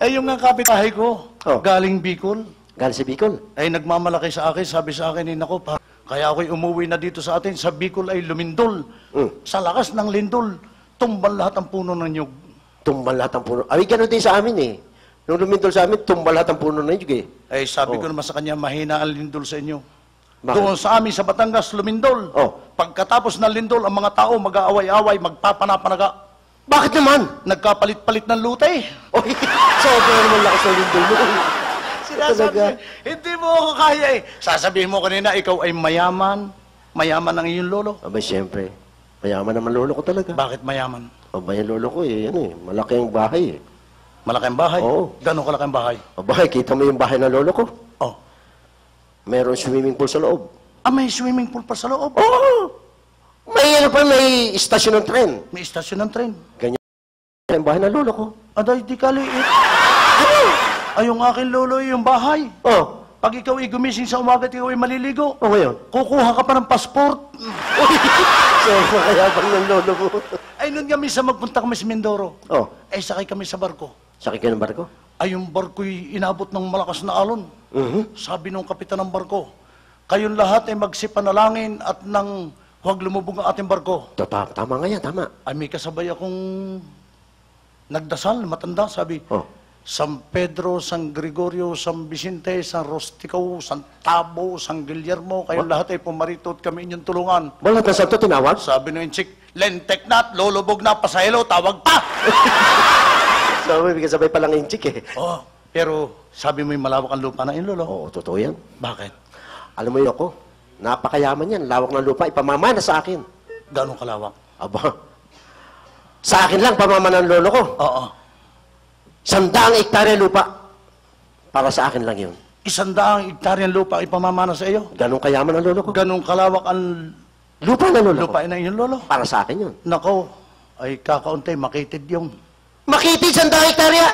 Eh, yung nga kapitahay ko, galing Bicol. Galing sa Bicol? Ay, nagmamalaki sa akin, sabi sa akin, nako, kaya ako'y umuwi na dito sa atin, sa Bicol ay lumindol. Sa lakas ng lindol, tumbal lahat ang puno ng nyug. Tumbal lahat ang puno. Ay, gano'n din sa amin eh. Nung lumindol sa amin, tumbal lahat ang puno ng nyug eh. Ay, sabi ko naman sa kanya, mahina ang lindol sa inyo. Doon sa amin, sa Batangas, lumindol. Pagkatapos ng lindol, ang mga tao mag-aaway-away, magpapanapanaga. Bakit naman? Nagkapalit-palit ng lutay. Oy, sobrang naman lakas ng lindol mo. Sinasabi, hindi mo ako kaya eh. Sasabihin mo kanina, ikaw ay mayaman. Mayaman ang iyong lolo. Abay, siyempre. Mayaman naman lolo ko talaga. Bakit mayaman? Abay, yung lolo ko eh, malaki ang bahay eh. Malaki ang bahay? Oo. Gano'ng kalaki ang bahay? Abay, kita mo yung bahay ng lolo ko? Oh. Meron swimming pool sa loob. Ah, may swimming pool pa sa loob? Oo. May istasyon ng tren. May istasyon ng tren. Ganyan ang bahay ng lolo ko. Aday, di kaliit. Ano? Ay, yung aking lolo yung bahay. Pag ikaw ay gumising sa umaga at ikaw ay maliligo, ngayon? kukuha ka pa ng passport. So, makayabang ng lolo ko. Ay, nun nga minsan magpunta kami sa Mindoro. Ay, sakay kami sa barko. Sakay kayo ng barko? Ay, yung barko'y inabot ng malakas na alon. Sabi nung kapitan ng barko, kayong lahat ay magsipanalangin at nang huwag lumubog ang ating barko. Tama nga yan, tama. Ay, may kasabay akong nagdasal, matanda, sabi, San Pedro, San Gregorio, San Vicente, San Rostico, San Tabo, San Guillermo, kayong lahat ay pumarito at kami inyong tulungan. Lahat ng santo tinawag? Sabi nung chick, lentek na, lulubog na, pasahelo, tawag pa! Sabi, sabay palang inchik eh. Pero sabi mo yung malawak ang lupa na yun, lolo? Oo, totoo yan. Bakit? Alam mo yun ako, napakayaman yan, lawak ng lupa, ipamamana sa akin. Gano'ng kalawak? Aba, sa akin lang, pamamana ng lolo ko. 100 hektarya lupa. Para sa akin lang yun. 100 hektarya lupa ipamamana sa iyo? Ganong kayaman ang lolo ko. Ganong kalawak ang lupa ng lolo lupa na inyong lolo? Para sa akin yun. Nako, ay kakaunti, makitid yung... Makitid 100 hektarya?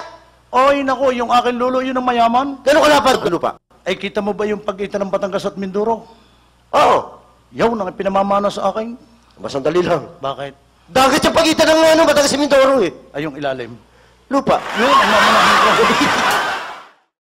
Oy, nako, yung akin lolo, yun ang mayaman. Ganong kalapad ng lupa? Ay, kita mo ba yung pagitan ng Batangas at Mindoro? Oo. Yaw ang pinamamana sa akin. Sandali lang. Bakit? Dagat yung pagitan ng Batangas at Mindoro eh. Ay, yung ilalim. Lupa. Yun, ang mamanahin ko.